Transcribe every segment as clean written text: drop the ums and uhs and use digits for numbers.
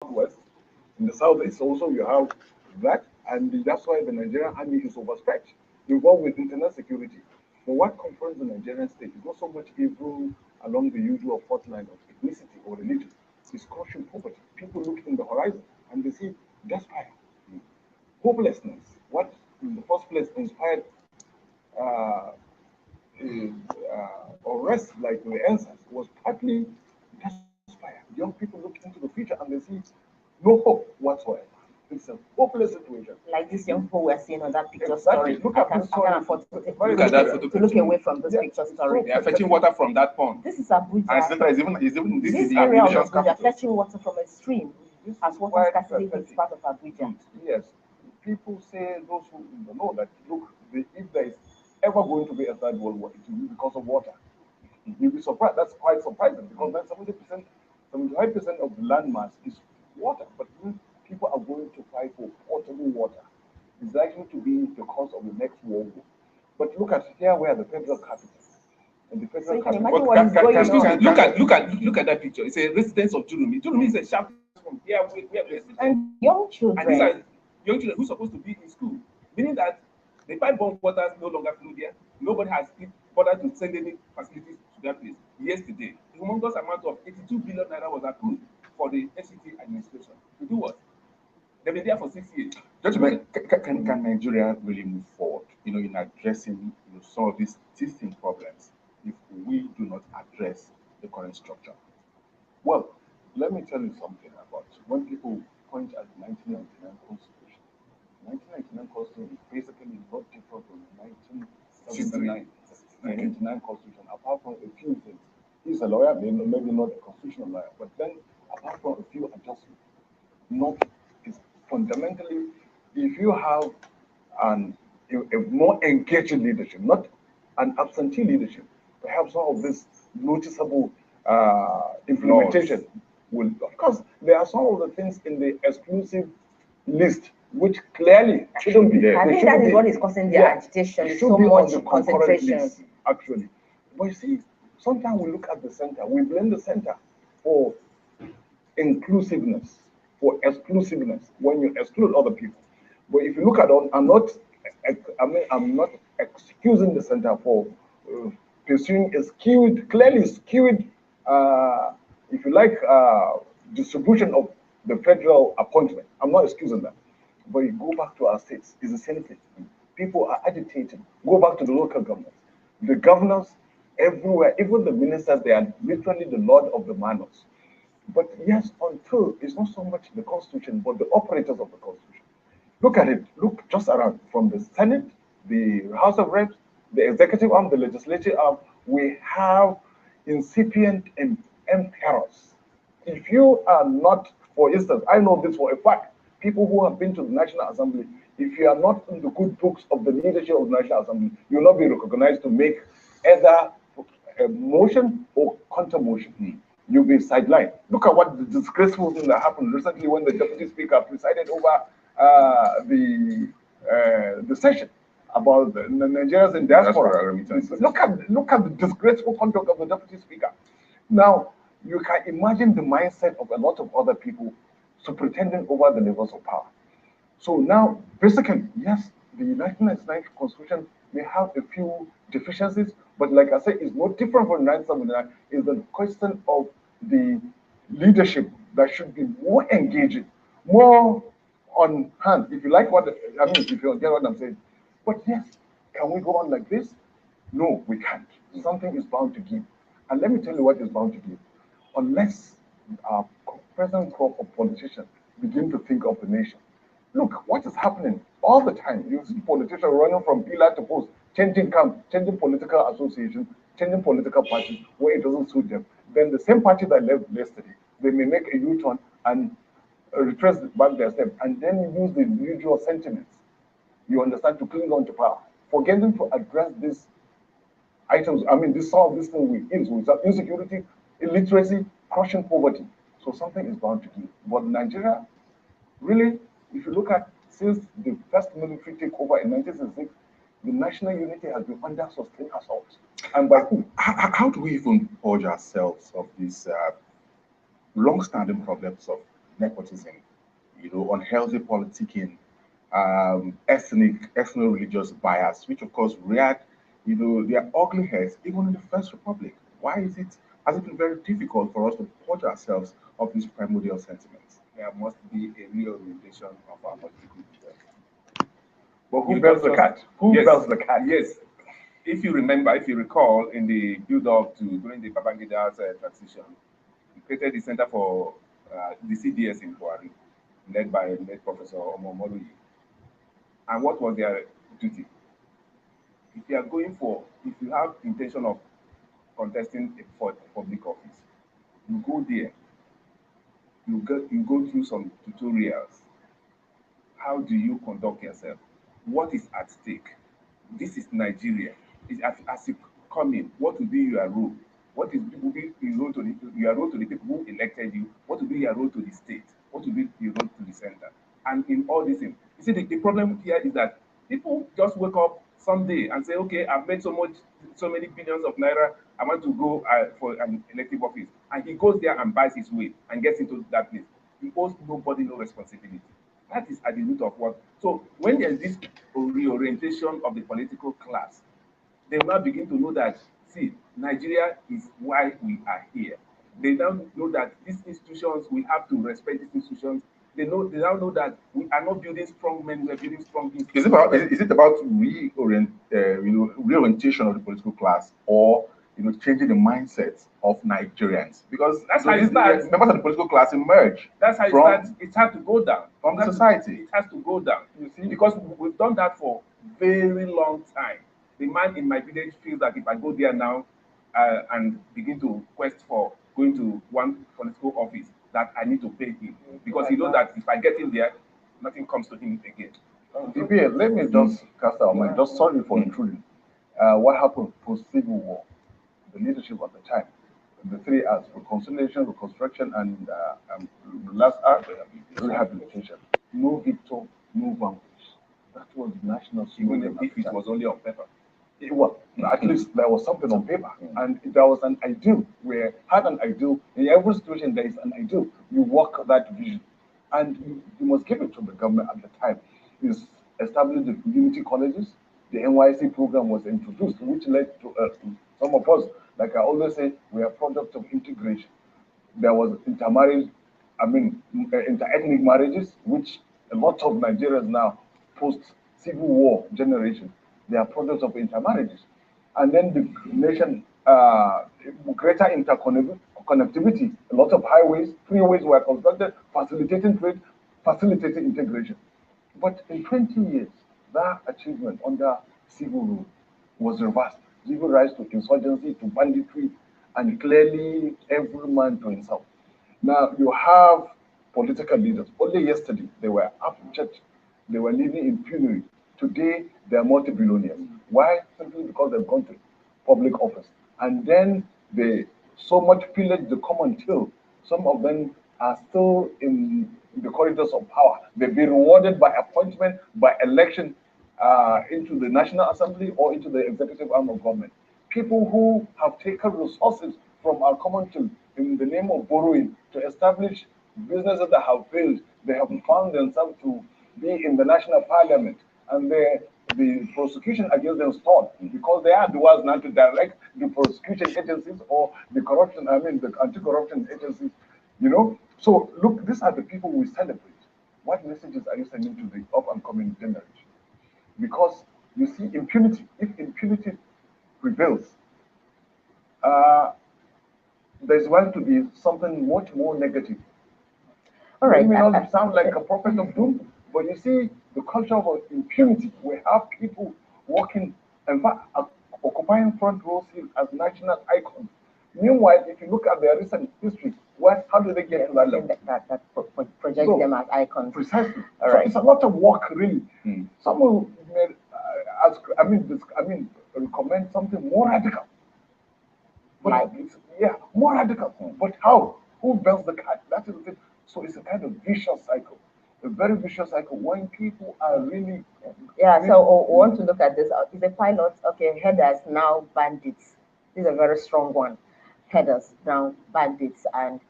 southwest. In the southeast also you have that, and that's why the Nigerian army is overstretched, involved with internal security. But what confronts the Nigerian state is not so much evil along the usual fault line of ethnicity or religion. It's crushing poverty. People look in the horizon and they see despair, hopelessness. What in the first place inspired uh, or rest like the answers was partly despair. Young people look into the future and they see no hope whatsoever. It's a hopeless situation. Like this young people we're seeing on that picture Exactly. story. Look at this I story. can afford Look at that photo. to look away from this Yeah, picture it's story. They are fetching water from that pond. This is Abuja. And Center is even this is This the area of ammunition Abuja, capital. fetching water from a stream This as is water quite scarcity hits pathetic. part of Abuja. Yes, people say those who know that look, if there is ever going to be a third world war, it will be because of water. You'll be surprised. That's quite surprising because then 70%, 75% of the land mass is water. But when people are going to fight for potable water, it's likely to be the cause of the next world war. But look at here where the federal capital and the So federal you can capital. imagine But what is going excuse me, on. look at that picture. It's a residence of Jurumi. Jurumi is a sharp from here where we're sitting. And young And these are children, young children who's supposed to be in school, meaning that the pipe-borne waters no longer flow there. Nobody has bothered to send any facilities to that place. Yesterday, a humongous amount of 82 billion naira was approved for the FCT administration. To do what? They've been there for 6 years. Gentlemen, Can Nigeria really move forward, in addressing some of these existing problems if we do not address the current structure? well, let me tell you something about when people point at the 1999 Constitution. 1999 Constitution is basically not different from the 1979 Constitution, apart from a few things. He's a lawyer, maybe not a constitutional lawyer, but then apart from a few adjustments, not is fundamentally if you have a more engaged leadership, not an absentee leadership, perhaps some of this noticeable implementation will, of course, there are some of the things in the exclusive list which clearly shouldn't be there. I They think shouldn't that is be. what is causing their Yeah, agitation. it Is should so be on much the concurrent concentration. list, actually. But you see, sometimes we look at the center, we blame the center for inclusiveness, for exclusiveness when you exclude other people. But if you look at on, I'm not excusing the center for uh, pursuing a skewed, clearly skewed, uh, if you like, distribution of the federal appointment. I'm not excusing that. But you go back to our states, it's the same thing. People are agitating. Go back to the local government. The governors everywhere, even the ministers, they are literally the lord of the manors. But yes, until it's not so much the constitution, but the operators of the constitution. Look at it. Look just around from the Senate, the House of Reps, the executive arm, the legislative arm. We have incipient emperors. If you are not, for instance, I know this for a fact, people who have been to the National Assembly, if you are not in the good books of the leadership of the National Assembly, you will not be recognized to make either a motion or counter motion. You'll be sidelined. Look at what the disgraceful thing that happened recently when the deputy speaker presided over the session about the Nigerians in diaspora. Remittances. Look at the disgraceful conduct of the deputy speaker. Now you can imagine the mindset of a lot of other people superintending over the levels of power. So now, basically, yes, the 1999 Constitution may have a few deficiencies, but like I said, it's no different from 1979. It's the question of the leadership that should be more engaging, more on hand. If you like what I mean, if you get what I'm saying. But yes, can we go on like this? No, we can't. Something is bound to give. And let me tell you what is bound to give. Unless our present crop of politicians begin to think of the nation. Look, what is happening all the time? You see politicians running from pillar to post, changing camp, changing political association, changing political parties where it doesn't suit them. Then the same party that left yesterday, they may make a U-turn and retrace back their step, and then use the usual sentiments, you understand, to cling on to power, forgetting to address these items. I mean, this some of these things we is with insecurity, illiteracy, crushing poverty. So something is bound to give. But Nigeria, really, if you look at since the first military takeover in 1966, the national unity has been under sustained assault. And by who? How do we even purge ourselves of these long-standing problems of nepotism, unhealthy politicking, ethno-religious bias, which of course reared, their ugly heads even in the First Republic. Why has it been very difficult for us to purge ourselves of these primordial sentiments? There must be a reorientation of our political leaders. But who You bells the just- cat? Who Yes. bells the cat? Yes. If you remember, if you recall, in the build-up to during the Babangida's transition, he created the Center for the CDS in Buhari, led by late Professor Omo Moluyi. And what was their duty? If you have intention of contesting for public office, you go there, you go through some tutorials. How do you conduct yourself? What is at stake? This is Nigeria. As you come in, what will be your role? What will be your role to the people who elected you? What will be your role to the state? What will be your role to the center? And in all these things, you see, the problem here is that people just wake up someday and say, okay, I've made so many billions of naira, I want to go for an elective office. And he goes there and buys his way and gets into that place. He owes nobody no responsibility. That is at the root of what. So when there's this reorientation of the political class, they will now begin to know that, see, Nigeria is why we are here. They now know that these institutions, we have to respect these institutions. They now know that we are not building strong men, we are building strong institutions. Is it about reorientation of the political class, or changing the mindset of Nigerians? Because That's how it starts. Members of the political class emerge. That's how it from- starts. It has to go down. from the society. It has to go down. You see, because we've done that for very long time. The man in my village feels that if I go there now and begin to quest for going to one political office, that I need to pay him, because he knows that if I get in there, nothing comes to him again. DPA, let me just cast our mind. Just sorry for intruding. What happened post Civil War? The leadership at the time, the three R's: reconciliation, reconstruction, and the last R, rehabilitation. No victor, no vanquish. That was the national Even slogan. if it was only on paper. Well, at least there was something on paper, and there was an ideal. We had an ideal. In every situation, there is an ideal. You work that vision, and you must give it to the government at the time. Is established the community colleges. The NYC program was introduced, which led to some of us, like I always say, we are products of integration. There was intermarriage, inter-ethnic marriages, which a lot of Nigerians now, post-Civil War generation, they are products of intermarriages. And then the nation, greater interconnectivity, a lot of highways, freeways were constructed, facilitating trade, facilitating integration. But in 20 years, that achievement under civil rule was reversed, giving rise to insurgency, to banditry, and clearly every man to himself. Now you have political leaders. Only yesterday they were up in church, they were living in penury. Today they are multi-billionaires. Why? Simply because they've gone to public office. And then they so much pillage the common till. Some of them are still in the corridors of power. They've been rewarded by appointment, by election into the National Assembly or into the executive arm of government. People who have taken resources from our common till in the name of borrowing to establish businesses that have failed, they have found themselves to be in the national parliament, and the prosecution against them stalled because they are the ones now to direct the prosecution agencies or the anti-corruption agencies, So look, these are the people we celebrate. What messages are you sending to the up and coming generation? Because you see, impunity, if impunity prevails, there's going to be something much more negative. All right. It may not sound like a prophet of doom, but you see, the culture of impunity, we have people working, in fact, occupying front row seats as national icons. Meanwhile, if you look at their recent history, how do they get to that level? That projects them as icons. Precisely. All So right. it's a lot of work, really. Someone may recommend something more radical. But more radical. But how? Who bells the cat? That is the thing. So it's a kind of vicious cycle, a very vicious cycle when people are really. Yeah, so we want to look at this. Is a pilot, okay, headers, now bandits. This is a very strong one. Headers, now bandits. And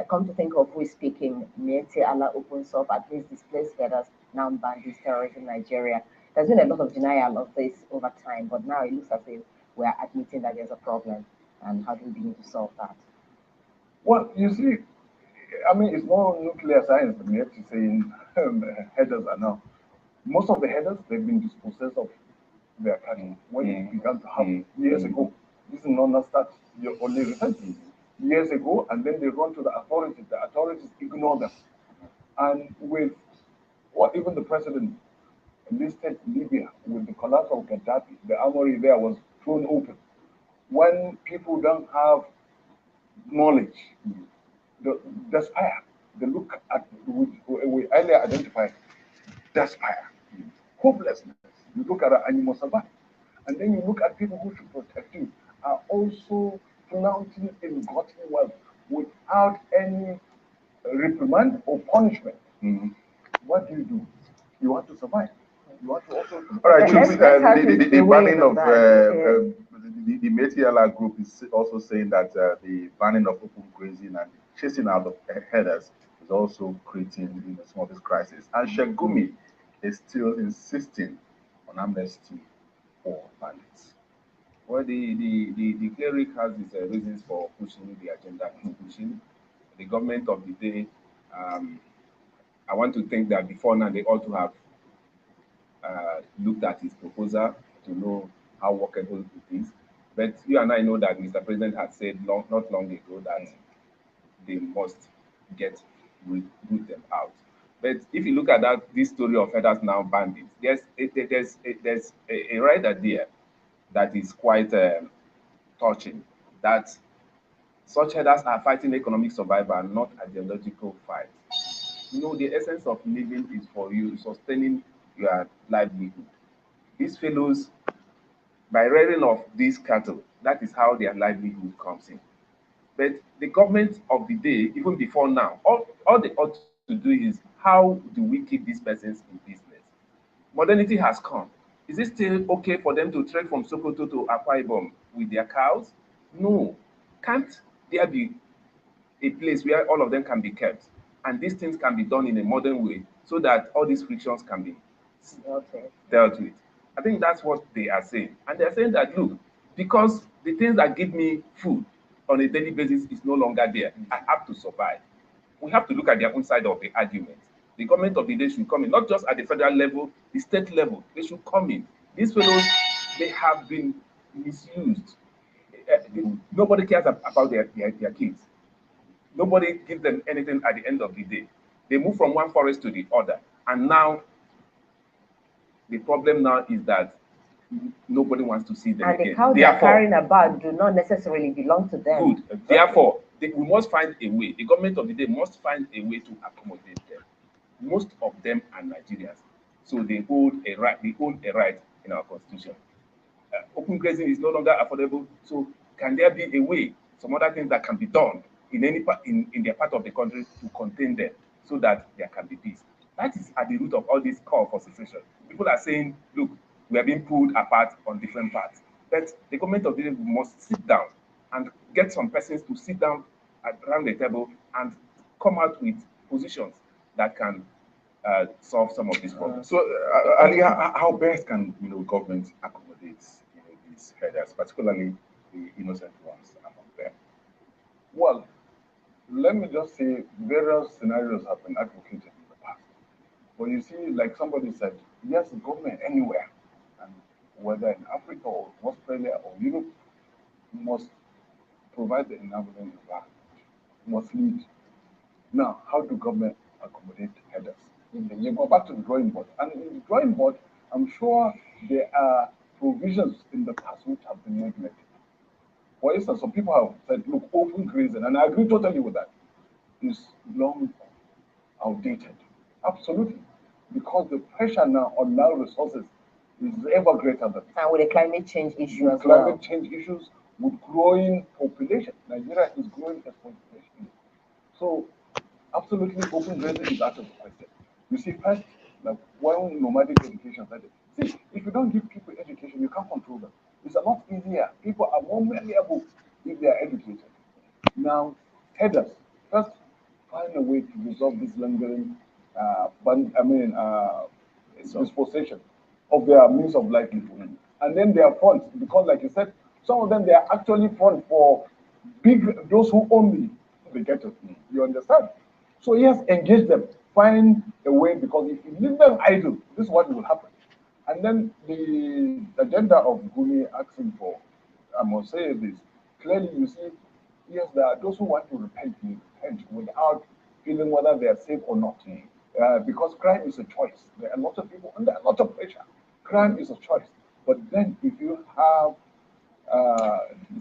Come to think of who is speaking, Mieti Allah opens up at least displaced herders now ban this terrorism in Nigeria. There's been a lot of denial of this over time, but now it looks as if we are admitting that there's a problem. And how do we begin to solve that? Well, you see, I mean, it's more nuclear science than we have to say headers are now. Most of the headers, they've been dispossessed of their cattle when it began to happen years ago. This is not start only recently, years ago, and then they run to the authorities. The authorities ignore them. And with what even the president listed Libya with the collapse of Gaddafi, the armory there was thrown open. When people don't have knowledge, the despair, they look at, we earlier identified despair, hopelessness. You look at an animal survive. And then you look at people who should protect you are also flaunting ill-gotten wealth without any reprimand or punishment. What do? You want to survive. You want to also. All right, Let's Chief, have the banning of that. the Metiala group is also saying that the banning of open grazing and chasing out of headers is also creating some of this crisis. And Shegumi is still insisting on amnesty for bandits. Well, the cleric has his reasons for pushing the agenda he's pushing. The government of the day, I want to think that before now they ought to have looked at his proposal to know how workable it is. But you and I know that Mr. President had said not long ago that they must root them out. But if you look at this story of herders now bandits, there's a right idea that is quite touching, that such herders are fighting economic survival, not ideological fight. The essence of living is for you sustaining your livelihood. These fellows, by rearing of these cattle, that is how their livelihood comes in. But the government of the day, even before now, all they ought to do is how do we keep these persons in business? Modernity has come. Is it still okay for them to trek from Sokoto to Akwa Ibom with their cows? No. Can't there be a place where all of them can be kept and these things can be done in a modern way so that all these frictions can be dealt with? I think that's what they are saying. And they're saying that, look, because the things that give me food on a daily basis is no longer there, I have to survive. We have to look at their own side of the argument. The government of the day should come in, not just at the federal level, the state level. They should come in. These fellows, they have been misused. Nobody cares about their kids. Nobody gives them anything at the end of the day. They move from one forest to the other. And now, the problem now is that nobody wants to see them and again. the cows they're carrying about do not necessarily belong to them. Good. Therefore, we must find a way. The government of the day must find a way to accommodate them. Most of them are Nigerians, so they hold a right. They hold a right in our constitution. Open grazing is no longer affordable. So, can there be a way, some other things that can be done in any part in their part of the country to contain them, so that there can be peace? That is at the root of all this call for secession. People are saying, look, we are being pulled apart on different parts. But the government of the day must sit down and get some persons to sit down around the table and come out with positions that can solve some of these problems. So, Ali, how best can government accommodate these herders, particularly the innocent ones among them? Well, let me just say various scenarios have been advocated in the past. But you see, like somebody said, yes, the government anywhere, and whether in Africa or Australia or Europe, must provide the enabling environment, must lead. Now, how do government accommodate headers? You go back to the drawing board. And in the drawing board, I'm sure there are provisions in the past which have been neglected. For instance, some people have said, look, open grazing, and I agree totally with that, is long outdated. Absolutely. Because the pressure now on land resources is ever greater than and with the climate change issue as climate change issues, with growing population. Nigeria is growing exponentially. So absolutely open grazing is out of the question. You see, first, like when nomadic education started, see, if you don't give people education, you can't control them. It's a lot easier. People are more malleable if they are educated. Now, headers, first find a way to resolve this lingering, dispossession of their means of livelihood. And then their funds, because like you said, some of them, they are actually funds for those who own the ghetto. You understand? So yes, engage them, find a way, because if you leave them idle, this is what will happen. And then the agenda of Gumi asking for, I must say this, clearly you see, yes, there are those who want to repent, without feeling whether they are safe or not. Because crime is a choice. There are a lot of people under a lot of pressure. Crime is a choice. But then if you have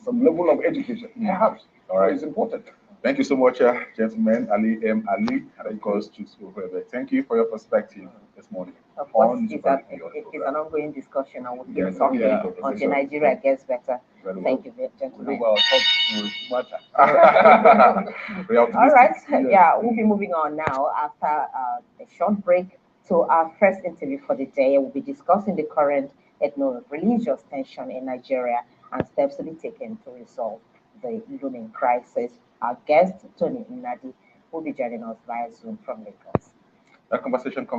some level of education, perhaps, All right. it's important. Thank you so much, gentlemen. Ali M. Ali, and of course, Chus Ovebe. Thank you for your perspective this morning. Of course, on it's, Super a, Chaos it's program. an ongoing discussion, and we'll keep Yes, talking yeah, until Nigeria gets better. Very Thank well. you, gentlemen. Our talk will matter. We are All right, optimistic. yeah, we'll be moving on now after a short break to our first interview for the day. We'll be discussing the current ethno-religious tension in Nigeria and steps to be taken to resolve the looming crisis. Our guest, Tony Nnadi, will be joining us via Zoom from Lagos. That conversation comes